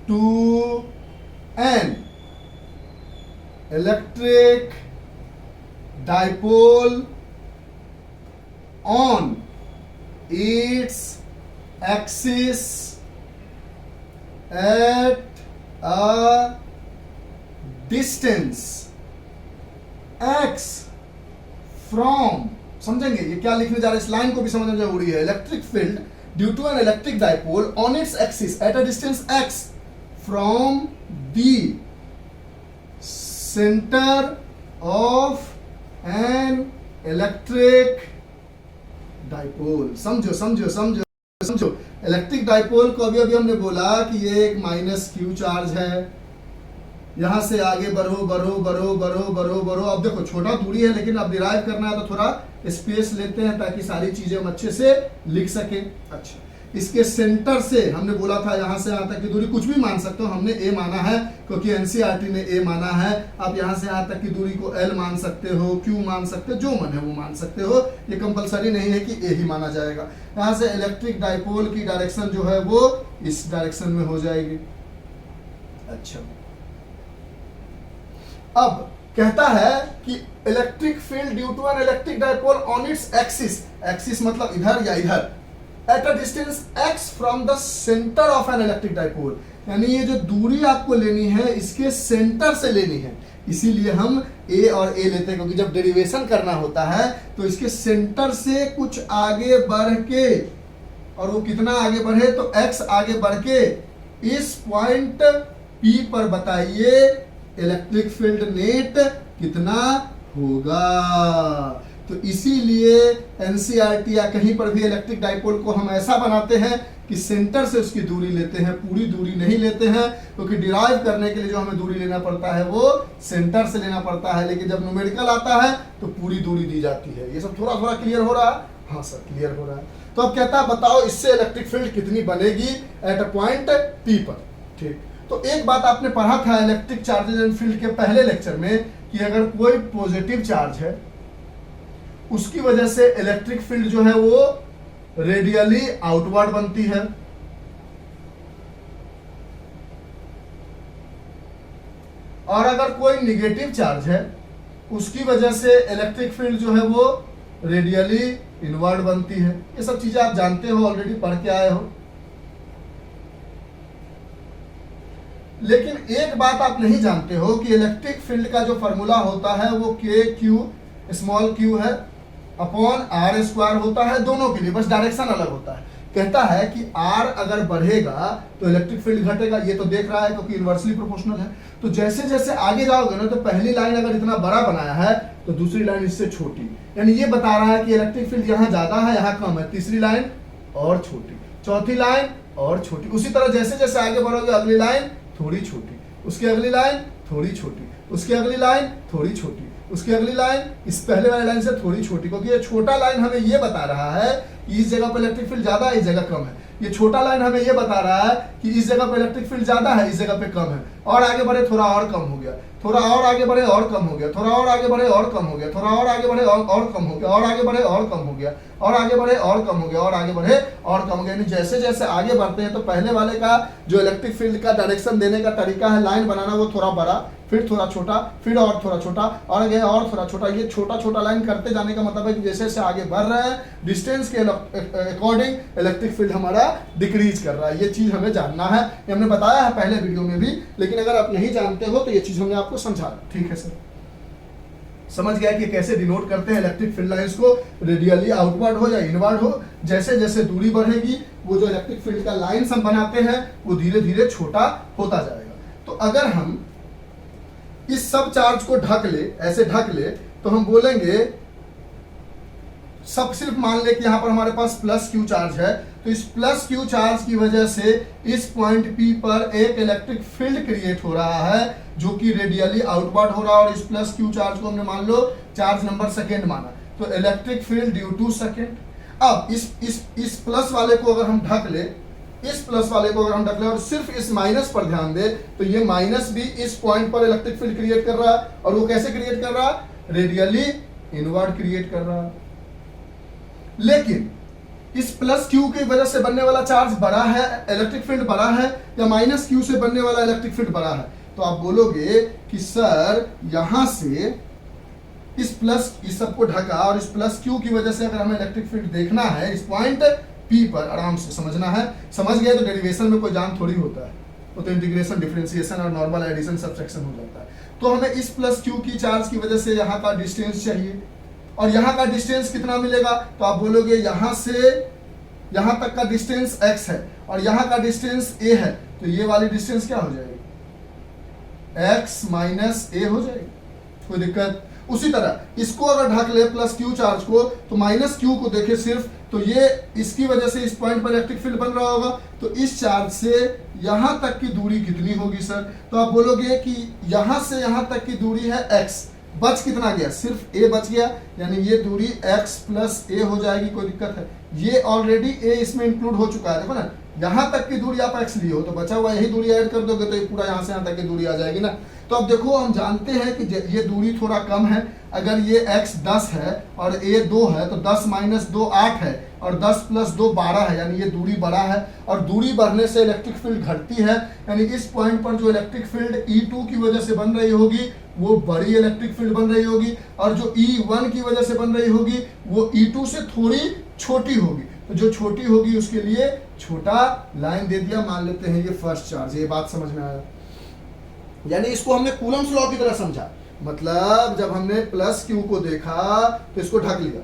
to an electric dipole on its axis at a distance x from, समझेंगे ये क्या लिखने जा रहे हैं, इस लाइन को भी समझना जरूरी है। Electric field due to an electric dipole on its axis at a distance x from the centre of an electric dipole. समझो समझो समझो समझो, इलेक्ट्रिक डाइपोल को अभी अभी हमने बोला कि ये एक -q चार्ज है। यहां से आगे बढ़ो बढ़ो बढ़ो बढ़ो बढ़ो बढ़ो। अब देखो छोटा दूरी है लेकिन अब डिराइव करना है तो थोड़ा स्पेस लेते हैं ताकि सारी चीजें हम अच्छे से लिख सकें। अच्छा, इसके सेंटर से हमने बोला था यहां से यहां तक की दूरी कुछ भी मान सकते हो, हमने a माना है क्योंकि एनसीईआरटी ने a माना है। आप यहां से यहां तक की दूरी को l मान सकते हो, q मान सकते हो, जो मन है वो मान सकते हो। ये कंपलसरी नहीं है कि a ही माना जाएगा। यहां से इलेक्ट्रिक डाइपोल की डायरेक्शन जो है वो इस डायरेक्शन में हो जाएगी। अच्छा, अब कहता है कि electric field due to an electric dipole on its axis, axis मतलब इधर या इधर, at a distance x from the centre of an electric dipole, यानी ये जो दूरी आपको लेनी है इसके सेंटर से लेनी है। इसीलिए हम a और a लेते हैं क्योंकि जब डेरिवेशन करना होता है तो इसके सेंटर से कुछ आगे बढ़ के और वो कितना आगे बढ़े, तो x आगे बढ़ के इस पॉइंट P पर बताइए इलेक्ट्रिक फील्ड नेट कितना होगा। तो इसीलिए एनसीईआरटी या कहीं पर भी इलेक्ट्रिक डाइपोल को हम ऐसा बनाते हैं कि सेंटर से उसकी दूरी लेते हैं, पूरी दूरी नहीं लेते हैं, क्योंकि डिराइव करने के लिए जो हमें दूरी लेना पड़ता है वो सेंटर से लेना पड़ता है, लेकिन जब न्यूमेरिकल आता है तो पूरी दूरी दी जाती है। ये सब थोड़ा थोड़ा क्लियर हो रहा है? हाँ सर क्लियर हो रहा है। तो अब कहता है बताओ इससे इलेक्ट्रिक फील्ड कितनी बनेगी एट अ पॉइंट P पर। ठीक, तो एक बात आपने पढ़ा था इलेक्ट्रिक चार्जेज एंड फील्ड के पहले लेक्चर में कि अगर कोई पॉजिटिव चार्ज है उसकी वजह से इलेक्ट्रिक फील्ड जो है वो रेडियली आउटवर्ड बनती है, और अगर कोई निगेटिव चार्ज है उसकी वजह से इलेक्ट्रिक फील्ड जो है वो रेडियली इनवर्ड बनती है। ये सब चीजें आप जानते हो, ऑलरेडी पढ़ के आए हो। लेकिन एक बात आप नहीं जानते हो कि इलेक्ट्रिक फील्ड का जो फॉर्मूला होता है वो के क्यू स्मॉल क्यू है अपॉन आर स्क्वायर होता है दोनों के लिए, बस डायरेक्शन अलग होता है। कहता है कि आर अगर बढ़ेगा तो इलेक्ट्रिक फील्ड घटेगा, ये तो देख रहा है क्योंकि इनवर्सली प्रोपोर्शनल है। तो जैसे जैसे आगे जाओगे ना तो पहली लाइन अगर इतना बड़ा बनाया है तो दूसरी लाइन इससे छोटी, यानी ये बता रहा है कि इलेक्ट्रिक फील्ड यहाँ ज्यादा है यहाँ कम है। तीसरी लाइन और छोटी, चौथी लाइन और छोटी। उसी तरह जैसे जैसे आगे बढ़ोगे अगली लाइन थोड़ी छोटी, उसकी अगली लाइन थोड़ी छोटी, उसकी अगली लाइन थोड़ी छोटी, उसकी अगली लाइन इस पहले वाली लाइन से थोड़ी छोटी, क्योंकि ये छोटा लाइन हमें ये बता रहा है कि इस जगह पर इलेक्ट्रिक फील्ड ज्यादा है इस जगह कम है। ये छोटा लाइन हमें ये बता रहा है कि इस जगह पर इलेक्ट्रिक फील्ड ज्यादा है इस जगह पे कम है, और आगे बढ़े थोड़ा और कम हो गया, थोड़ा और आगे बढ़े और कम हो गया, थोड़ा और आगे बढ़े और कम हो गया, थोड़ा और आगे बढ़े और कम हो गया, और आगे बढ़े और कम हो गया, और आगे बढ़े और कम हो गया, और आगे बढ़े और कम हो गया। यानी जैसे जैसे आगे बढ़ते हैं तो पहले वाले का जो इलेक्ट्रिक फील्ड का डायरेक्शन देने का तरीका है लाइन बनाना वो थोड़ा बड़ा, फिर थोड़ा छोटा, फिर और थोड़ा छोटा, और आगे और थोड़ा छोटा। ये छोटा छोटा लाइन करते जाने का मतलब है कि जैसे जैसे आगे बढ़ रहे हैं डिस्टेंस के अकॉर्डिंग इलेक्ट्रिक फील्ड हमारा डिक्रीज कर रहा है। ये चीज हमें जानना है, ये हमने बताया है पहले वीडियो में भी, लेकिन अगर आप नहीं जानते हो तो ये चीज हमने आपको समझा। ठीक है सर, समझ गया कि कैसे डिनोट करते हैं इलेक्ट्रिक फील्ड लाइंस को, रेडियली आउटवर्ड हो या इनवर्ड हो। जैसे जैसे दूरी बढ़ेगी वो जो इलेक्ट्रिक फील्ड का लाइंस हम बनाते हैं वो धीरे धीरे छोटा होता जाएगा। तो अगर हम इस सब चार्ज को ढक ले, ऐसे ढक ले, तो हम बोलेंगे सब सिर्फ मान ले कि यहां पर हमारे पास प्लस क्यू चार्ज है, तो इस प्लस क्यू चार्ज की वजह से इस पॉइंट P पर एक इलेक्ट्रिक फील्ड क्रिएट हो रहा है जो कि रेडियली आउटवर्ड हो रहा है, और इस प्लस क्यू चार्ज को हमने मान लो चार्ज नंबर सेकेंड माना, तो electric field due to second. अब इस प्लस वाले को अगर हम ढक ले, इस प्लस वाले को अगर हम ढक ले और सिर्फ इस माइनस पर ध्यान दे, तो ये माइनस भी इस पॉइंट पर इलेक्ट्रिक फील्ड क्रिएट कर रहा है, और वो कैसे क्रिएट कर रहा है? रेडियली इनवर्ड क्रिएट कर रहा है। लेकिन इस प्लस क्यू की वजह से बनने वाला चार्ज बड़ा है, इलेक्ट्रिक फील्ड बड़ा है, या माइनस क्यू से बनने वाला इलेक्ट्रिक फील्ड बड़ा है? तो आप बोलोगे कि सर यहां से इस सबको ढका और इस प्लस क्यू की वजह से अगर हमें इलेक्ट्रिक फील्ड देखना है इस पॉइंट P पर, आराम से समझना है। समझ गए तो डेरिवेशन में कोई जान थोड़ी होता है, वो तो इंटीग्रेशन, डिफरेंशिएशन और नॉर्मल एडिशन सब्ट्रैक्शन हो जाता है। तो हमें इस प्लस क्यू की चार्ज की वजह से यहाँ का डिस्टेंस चाहिए, और यहाँ का डिस्टेंस कितना मिलेगा? तो आप बोलोगे यहाँ से यहाँ तक का डिस्टेंस x है और यहाँ का डिस्टेंस a है, तो ये वाली डिस्टेंस क्या हो जाएगी? x माइनस a हो जाएगी। कोई दिक्कत? उसी तरह इसको अगर ढक ले प्लस क्यू चार्ज को, तो माइनस क्यू को देखे सिर्फ, तो ये इसकी वजह से इस पॉइंट पर इलेक्ट्रिक फील्ड बन रहा होगा, तो इस चार्ज से यहां तक की दूरी कितनी होगी सर? तो आप बोलोगे कि यहां से यहां तक की दूरी है x, बच कितना गया? सिर्फ a बच गया, यानी ये दूरी x प्लस a हो जाएगी। कोई दिक्कत है? ये ऑलरेडी a इसमें इंक्लूड हो चुका है, देखो ना, यहां तक की दूरी आप x लिए हो तो बचा हुआ यही दूरी ऐड कर दोगे तो ये पूरा यहां से यहां तक की दूरी आ जाएगी ना। तो अब देखो हम जानते हैं कि ये दूरी थोड़ा कम है, अगर ये x 10 है और a 2 है तो 10 माइनस 2 8 है, और 10 प्लस 2 12 है, यानी ये दूरी बड़ा है, और दूरी बढ़ने से इलेक्ट्रिक फील्ड घटती है, यानी इस पॉइंट पर जो इलेक्ट्रिक फील्ड E2 की वजह से बन रही होगी वो बड़ी इलेक्ट्रिक फील्ड बन रही होगी, और जो E1 की वजह से बन रही होगी वो E2 से थोड़ी छोटी होगी। तो जो छोटी होगी उसके लिए छोटा लाइन दे दिया, मान लेते हैं ये फर्स्ट चार्ज। ये बात समझ में आया? यानी इसको हमने कूलम्स लॉ की तरह समझा, मतलब जब हमने प्लस क्यू को देखा तो इसको ढक लिया,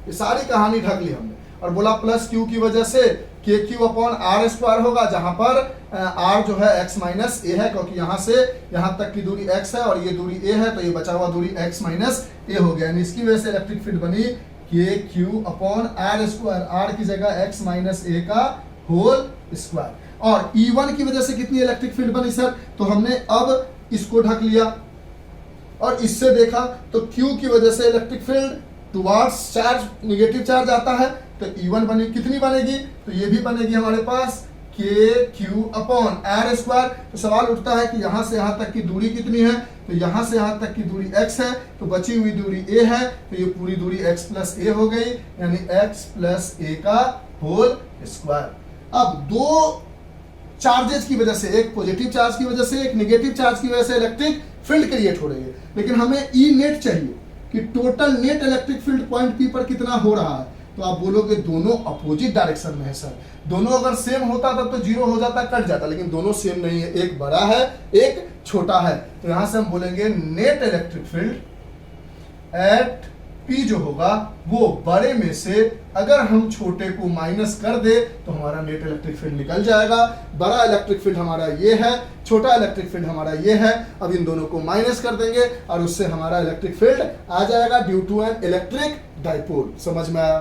ये सारी कहानी ढक ली हमने, और बोला प्लस क्यू की वजह से के क्यू अपॉन आर स्क्वायर होगा, जहां पर आर जो है एक्स माइनस ए है, क्योंकि यहां से यहां तक की दूरी एक्स है और ये दूरी ए है, तो ये बचा हुआ दूरी एक्स माइनस ए हो गया। यानी इसकी वजह से इलेक्ट्रिक फील्ड बनी के q upon r square, r की जगह एक्स माइनस ए का होल स्क्वायर। और E1 की वजह से कितनी इलेक्ट्रिक फील्ड बनी सर, तो हमने अब इसको ढक लिया और इससे देखा तो Q की वजह से electric field towards charge, negative charge आता है, तो E1 बनी, कितनी बनेगी, तो ये भी बनेगी हमारे पास के क्यू अपॉन आर स्क्वायर। तो सवाल उठता है कि यहां से यहां तक की दूरी कितनी है, तो यहां से यहां तक की दूरी x है, तो बची हुई दूरी a है, तो ये पूरी दूरी x प्लस ए हो गई, यानी x प्लस ए का होल स्क्वायर। अब दो चार्जेस की वजह से, एक पॉजिटिव चार्ज की वजह से, एक नेगेटिव चार्ज की वजह से इलेक्ट्रिक फील्ड क्रिएट हो रही है, लेकिन हमें ई नेट चाहिए कि total net electric field point P पर कितना हो रहा है। तो आप बोलोगे दोनों अपोजिट डायरेक्शन में है सर, दोनों अगर सेम होता तब तो जीरो हो जाता, कट जाता, लेकिन दोनों सेम नहीं है, एक बड़ा है एक छोटा है, तो यहां से हम बोलेंगे net electric field at P जो होगा वो बड़े में से अगर हम छोटे को माइनस कर दे तो हमारा नेट इलेक्ट्रिक फील्ड निकल जाएगा। बड़ा इलेक्ट्रिक फील्ड हमारा ये है, छोटा इलेक्ट्रिक फील्ड हमारा ये है, अब इन दोनों को माइनस कर देंगे और उससे हमारा इलेक्ट्रिक फील्ड आ जाएगा due to an electric dipole. समझ में आया?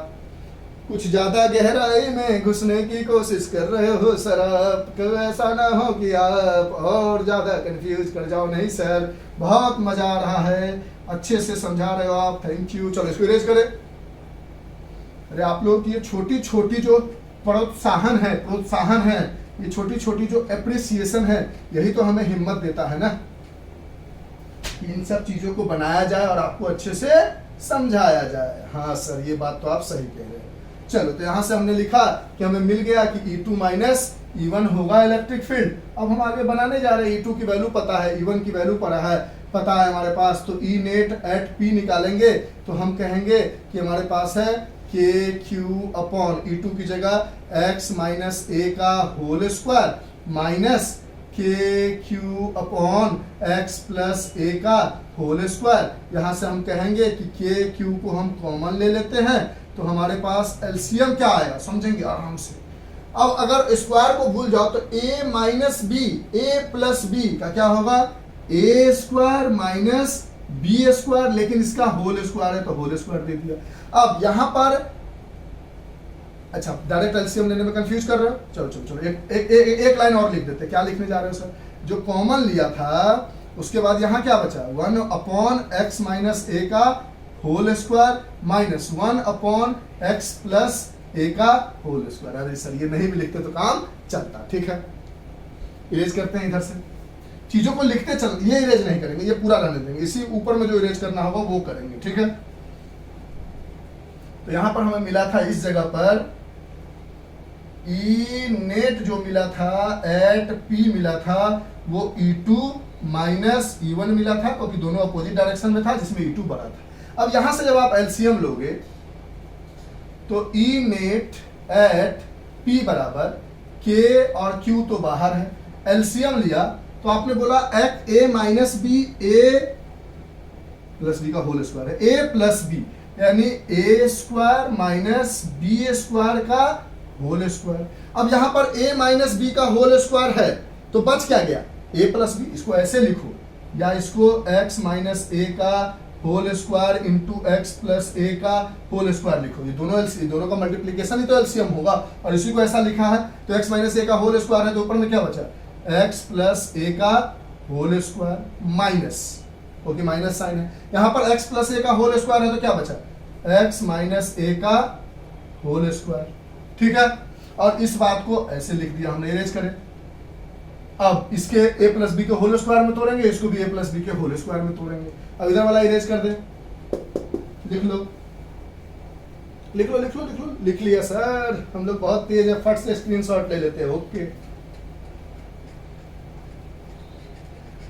कुछ ज्यादा गहराई में घुसने की कोशिश कर रहे हो सर आप, ऐसा ना हो कि आप और ज्यादा कंफ्यूज कर जाओ। नहीं सर, बहुत मजा आ रहा है, अच्छे से समझा रहे हो आप, थैंक यू। चलो इसको इरेज करें। अरे आप लोग की ये छोटी छोटी जो प्रोत्साहन है, ये छोटी छोटी जो एप्रिसिएशन है, यही तो हमें हिम्मत देता है ना कि इन सब चीजों को बनाया जाए और आपको अच्छे से समझाया जाए। हाँ सर, ये बात तो आप सही कह रहे हैं। चलो, तो यहां से हमने लिखा कि हमें मिल गया कि E2 माइनस E1 होगा इलेक्ट्रिक फील्ड। अब हम आगे बनाने जा रहे हैं, E2 की वैल्यू पता है, E1 की वैल्यू पता है हमारे पास, तो E नेट एट P निकालेंगे तो हम कहेंगे कि हमारे पास है के क्यू अपॉन E2 की जगह x माइनस ए का होल स्क्वायर माइनस के q upon x plus a का होल स्क्वायर। यहाँ से हम कहेंगे कि के क्यू को हम कॉमन ले लेते हैं, तो हमारे पास एलसीएम क्या आएगा, समझेंगे आराम से। अब अगर स्क्वायर को भूल जाओ तो a minus b, a plus b का क्या होगा, a square minus b square, लेकिन इसका होल स्क्वायर है तो होल स्क्वायर दे दिया। अब यहां पर अच्छा, डायरेक्ट एलसीएम लेने में कंफ्यूज कर रहे हो, चलो एक लाइन और लिख देते। क्या लिखने जा रहे हो सर, जो कॉमन लिया था उसके बाद यहां क्या बचा, 1 अपॉन एक्स माइनस ए का whole square minus 1 upon x plus a का होल स्क्वायर। अरे सर, ये नहीं भी लिखते तो काम चलता। ठीक है, इरेज करते हैं इधर से, चीजों को लिखते चल, ये इरेज नहीं करेंगे, ये पूरा रहने देंगे, इसी ऊपर में जो इरेज करना होगा वो करेंगे। ठीक है, तो यहां पर हमें मिला था इस जगह पर ई नेट जो मिला था एट पी मिला था वो E2 माइनस E1 मिला था, क्योंकि दोनों अपोजिट डायरेक्शन में था जिसमें E2 बड़ा था। अब यहां से जब आप एलसीएम लोगे तो ई नेट एट पी बराबर के और क्यू तो बाहर है, एलसीएम लिया तो आपने बोला एक्ट a minus b, a plus b का होल स्क्वायर है, ए प्लस बी यानी a square minus b square का होल स्क्वायर। अब यहां पर a माइनस बी का होल स्क्वायर है तो बच क्या गया, a प्लस बी। इसको ऐसे लिखो, या इसको x माइनस ए का whole square into x plus a का होल स्क्वायर लिखो। ये दोनों का मल्टीप्लीकेशन ही तो एलसीएम होगा, और इसी को ऐसा लिखा है तो x माइनस ए का होल स्क्वायर है तो ऊपर में क्या बचा, x प्लस ए का होल स्क्वायर माइनस, क्योंकि माइनस साइन है। यहां पर x प्लस ए का होल स्क्वायर है तो क्या बचा, x माइनस ए का होल स्क्वायर। ठीक है, और इस बात को ऐसे लिख दिया हमने, इरेज करें। अब इसके a प्लस बी के होल स्क्वायर में तोड़ेंगे, इसको भी a प्लस बी के होल स्क्वायर में तोड़ेंगे। अब इधर वाला इरेज कर दे, लिख लो लिख लो लिख लो लिख लो, लिख लिया सर, हम लोग बहुत तेज है, फट से स्क्रीनशॉट ले लेते हैं। ओके,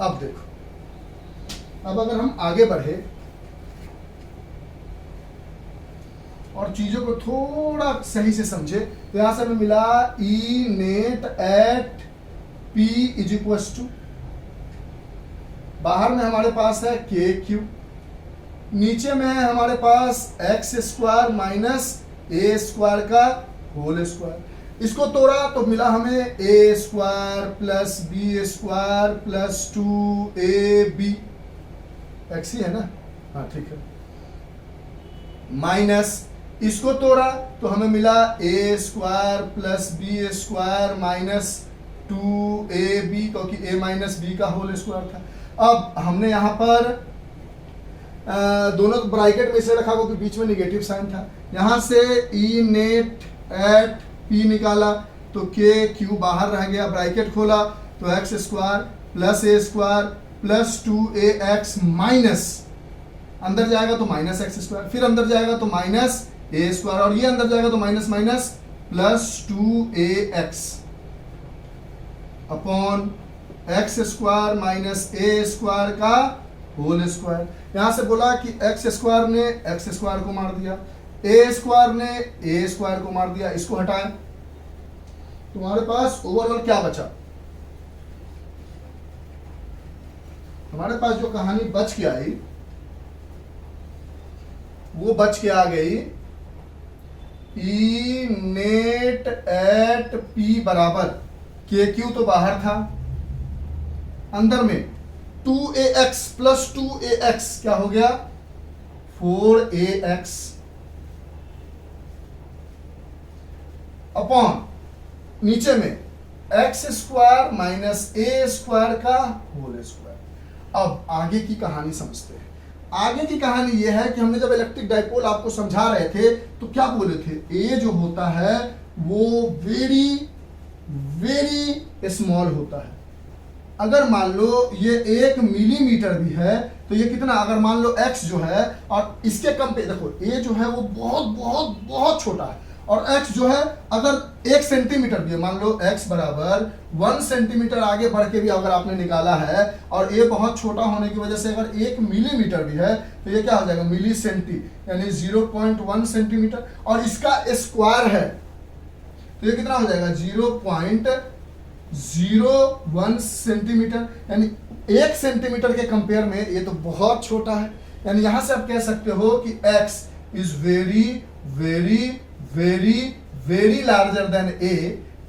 अब देखो, अब अगर हम आगे बढ़े और चीजों को थोड़ा सही से समझे तो यहां से हमें मिला E net at P is equal to, बाहर में हमारे पास है के क्यू, नीचे में है हमारे पास x square minus a square का होल स्क्वायर। इसको तोड़ा तो मिला हमें a square plus b square plus 2ab, x ही है ना, हाँ ठीक है, माइनस इसको तोड़ा तो हमें मिला a square plus b square minus 2ab, क्योंकि a माइनस बी का होल स्क्वायर था। अब हमने यहाँ पर दोनों ब्रैकेट में इसे रखा क्योंकि बीच में निगेटिव साइन था। यहाँ से ई नेट एट पी निकाला तो के क्यू बाहर रह गया, ब्रैकेट खोला तो एक्स स्क्वायर प्लस ए स्क्वायर प्लस 2ax माइनस, अंदर जाएगा तो माइनस एक्स स्क्वायर, फिर अंदर जाएगा तो माइनस ए स्क्वायर, और ये अंदर जाएगा तो minus minus plus 2ax upon x square minus a square का होल स्क्वायर। यहां से बोला कि एक्स स्क्वायर ने एक्स स्क्वायर को मार दिया, ए स्क्वायर ने ए स्क्वायर को मार दिया, इसको हटाएं तुम्हारे पास ओवरऑल क्या बचा? हमारे पास जो कहानी बच के आई वो बच के आ गई ई नेट एट पी बराबर के क्यू तो बाहर था, अंदर में 2ax प्लस 2ax क्या हो गया 4ax अपॉन नीचे में x square minus a square का होल स्क्वायर। अब आगे की कहानी समझते हैं। आगे की कहानी यह है कि हमने जब इलेक्ट्रिक डाइपोल आपको समझा रहे थे तो क्या बोले थे, ए जो होता है वो वेरी वेरी स्मॉल होता है। अगर मान लो ये 1 मिलीमीटर भी है तो ये कितना, अगर मान लो x जो है और इसके कंपेयर देखो a जो है वो बहुत बहुत बहुत छोटा है और x जो है अगर 1 सेंटीमीटर भी है, मान लो x बराबर 1 सेंटीमीटर आगे बढ़ के भी अगर आपने निकाला है और a बहुत छोटा होने की वजह से अगर 1 मिलीमीटर भी है तो ये क्या हो जाएगा मिली सेंटी, यानी 0.1 सेंटीमीटर, और इसका स्क्वायर है तो ये कितना हो जाएगा 0.01 सेंटीमीटर, यानी 1 सेंटीमीटर के कंपेयर में ये तो बहुत छोटा है। यानी यहां से आप कह सकते हो कि x is very very very very larger than a,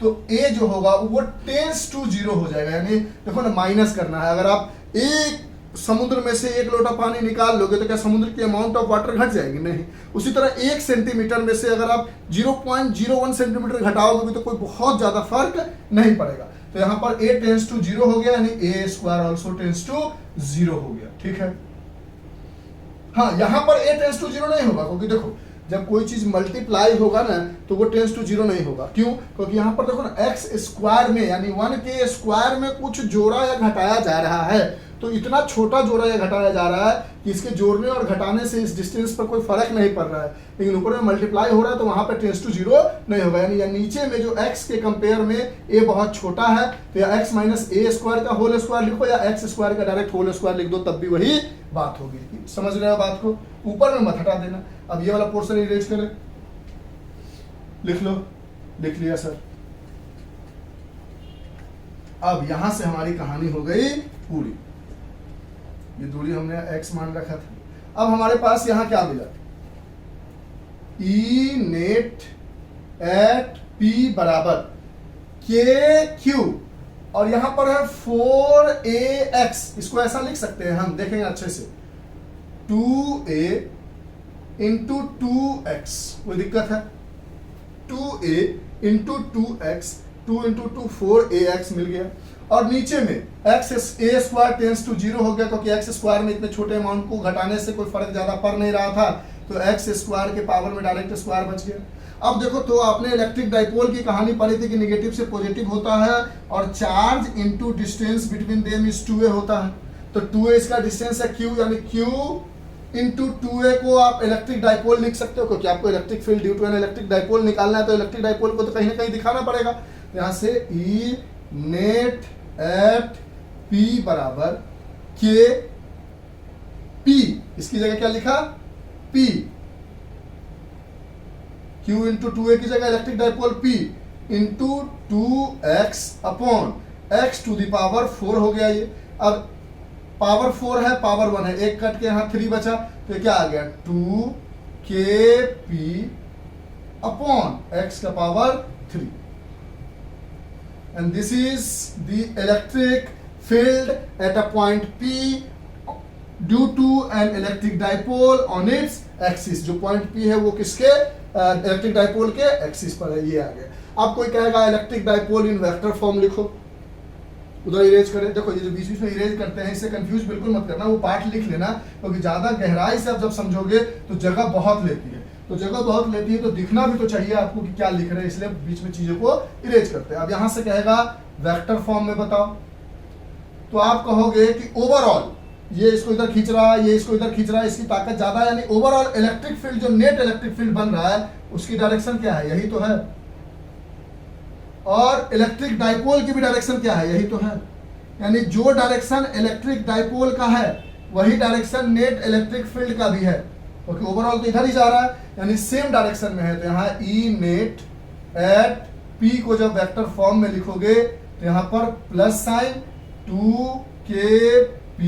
तो a जो होगा वो टेंस टू 0 हो जाएगा। यानी देखो ना माइनस करना है, अगर आप एक समुद्र में से 1 लोटा पानी निकाल लोगे तो क्या समुद्र की अमाउंट ऑफ वाटर घट जाएगी? नहीं। उसी तरह 1 सेंटीमीटर में से अगर आप 0.01 सेंटीमीटर घटाओगे भी तो कोई बहुत ज्यादा फर्क नहीं पड़ेगा। तो यहां पर a टेंस टू 0 हो गया, यानी a square also tends to 0 हो गया। ठीक है, हाँ यहां पर a टेंस टू 0 नहीं होगा क्योंकि देखो जब कोई चीज मल्टीप्लाई होगा ना तो वो टेंस टू 0 नहीं होगा। क्यों? क्योंकि यहां पर देखो ना x स्क्वायर में यानी 1 के स्क्वायर में कुछ जोड़ा या घटाया जा रहा है, तो इतना छोटा जोड़ा या घटाया जा रहा है कि इसके जोड़ने और घटाने से इस डिस्टेंस पर कोई फर्क नहीं पड़ रहा है, लेकिन ऊपर में मल्टीप्लाई हो रहा है तो वहां पर टेंस टू 0 नहीं होगा। यानी या नीचे में जो x के कंपेयर में a बहुत छोटा है तो या x माइनस ए स्क्वायर का होल स्क्वायर लिखो या x स्क्वायर का डायरेक्ट होल स्क्वायर लिख दो, तब भी वही बात होगी। समझ रहे हो बात को? ऊपर में मत हटा देना। अब ये वाला पोर्शन इरेज करें, लिख लो, लिख लिया सर। अब यहां से हमारी कहानी हो गई पूरी। ये दूरी हमने x मान रखा था। अब हमारे पास यहां क्या मिला, ई नेट एट पी बराबर के क्यू, और यहां पर है 4ax, इसको ऐसा लिख सकते हैं हम, देखेंगे अच्छे से, 2a इंटू 2x, कोई दिक्कत है? 2a into 2x, 2 into 2 4ax मिल गया, और नीचे में x a square tends to 0 हो गया क्योंकि x स्क्वायर में इतने छोटे अमाउंट को घटाने से कोई फर्क ज्यादा पड़ नहीं रहा था, तो x स्क्वायर के पावर में डायरेक्ट स्क्वायर बच गया। अब देखो तो आपने इलेक्ट्रिक डाइपोल की कहानी पढ़ी थी कि नेगेटिव से पॉजिटिव होता है और charge into distance between them is 2a होता है, तो 2a इसका डिस्टेंस है q, यानी q इंटू 2a को आप इलेक्ट्रिक डाइपोल लिख सकते हो क्योंकि आपको electric field due to an electric dipole निकालना है तो इलेक्ट्रिक डाइपोल को तो कहीं ना कहीं दिखाना पड़ेगा। यहां से ई नेट एट पी बराबर के पी, इसकी जगह क्या लिखा P, Q इंटू 2a की जगह electric dipole P into 2x upon x to the power 4 हो गया। ये अब पावर 4 है, पावर 1 है, एक कट के यहां 3 बचा तो क्या आ गया 2 के पी अपॉन x का power 3 and this is the electric field at a point P due to an electric dipole on its axis। जो पॉइंट P है वो किसके इलेक्ट्रिक डाइपोल के एक्सिस पर है, ये आ गया। अब कोई कहेगा इलेक्ट्रिक डाइपोल इन वेक्टर फॉर्म लिखो, उधर इरेज करें। देखो ये जो बीच बीच में इरेज करते हैं इससे कंफ्यूज बिल्कुल मत करना, वो पार्ट लिख लेना, क्योंकि ज्यादा गहराई से आप जब समझोगे तो जगह बहुत लेती है, तो जगह बहुत लेती है तो दिखना भी तो चाहिए आपको कि क्या लिख रहे हैं, इसलिए बीच में चीजों को इरेज करते हैं। अब यहां से कहेगा वेक्टर फॉर्म में बताओ, तो आप कहोगे कि ओवरऑल ये इसको इधर खींच रहा है, ये इसको इधर खींच रहा है, इसकी ताकत ज्यादा है, यानी ओवरऑल इलेक्ट्रिक फील्ड जो नेट इलेक्ट्रिक फील्ड बन रहा है उसकी डायरेक्शन क्या है, यही तो है। और इलेक्ट्रिक डाइपोल की भी डायरेक्शन क्या है, यही तो है। यानी जो डायरेक्शन इलेक्ट्रिक डाइपोल का है वही डायरेक्शन नेट इलेक्ट्रिक फील्ड का भी है, क्योंकि ओवरऑल तो इधर ही जा रहा है, यानी सेम डायरेक्शन में है। तो यहाँ ई नेट एट पी को जब वेक्टर फॉर्म में लिखोगे तो यहाँ पर plus sign 2kp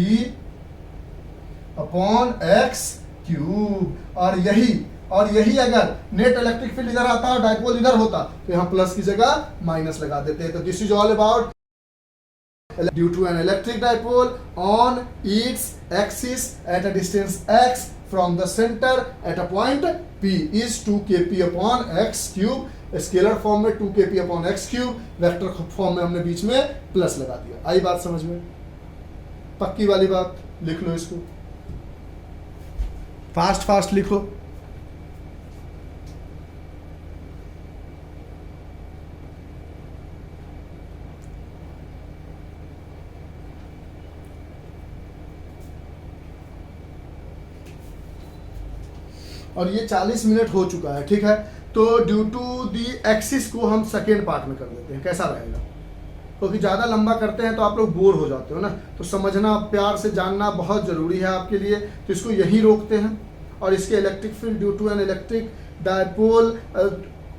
upon x cube, और यही अगर नेट इलेक्ट्रिक फील्ड इधर आता और डाइपोल इधर होता तो यहाँ प्लस की जगह माइनस लगा देते हैं। तो this is all about due to an electric dipole on its axis at a distance x from the center at a point P is 2kp upon x cube। Scalar form में 2kp upon x cube, vector form में हमने बीच में plus लगा दिया। आई बात समझ में? पक्की वाली बात, लिख लो इसको, फास्ट लिखो। और ये 40 मिनट हो चुका है, ठीक है। तो ड्यू टू दी एक्सिस को हम सेकेंड पार्ट में कर देते हैं, कैसा रहेगा? क्योंकि ज़्यादा लंबा करते हैं तो आप लोग बोर हो जाते हो ना, तो समझना प्यार से जानना बहुत ज़रूरी है आपके लिए। तो इसको यही रोकते हैं, और इसके electric field due to an electric dipole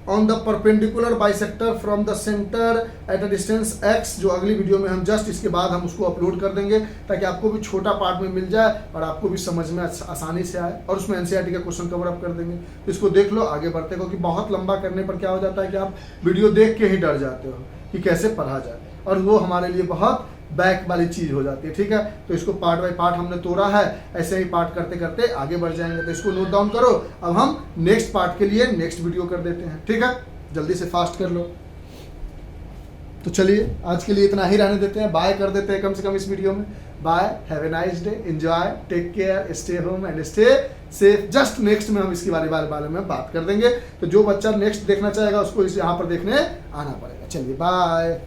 on the perpendicular bisector from the centre at a distance x, जो अगली वीडियो में हम जस्ट इसके बाद हम उसको अपलोड कर देंगे, ताकि आपको भी छोटा पार्ट में मिल जाए और आपको भी समझ में आसानी से आए, और उसमें एनसीईआरटी का क्वेश्चन कवर अप कर देंगे। तो इसको देख लो, आगे बढ़ते, क्योंकि बहुत लंबा करने पर क्या हो जाता है कि आप वीडियो देख के ही डर जाते हो कि कैसे पढ़ा जाए, और वो हमारे लिए बहुत बैक वाली चीज हो जाती है, ठीक है। तो इसको पार्ट बाय पार्ट हमने तोड़ा है, ऐसे ही पार्ट करते करते आगे बढ़ जाएंगे। तो इसको नोट डाउन करो, अब हम नेक्स्ट पार्ट के लिए नेक्स्ट वीडियो कर देते हैं, ठीक है। जल्दी से फास्ट कर लो। तो चलिए आज के लिए इतना ही रहने देते हैं, बाय कर देते हैं कम से कम इस वीडियो में। Bye, have a nice day, enjoy, take care, stay home and stay safe. Just next में हम इसके बारे में बात कर देंगे। तो जो बच्चा नेक्स्ट देखना चाहेगा उसको इस यहाँ पर देखने आना पड़ेगा। चलिए बाय।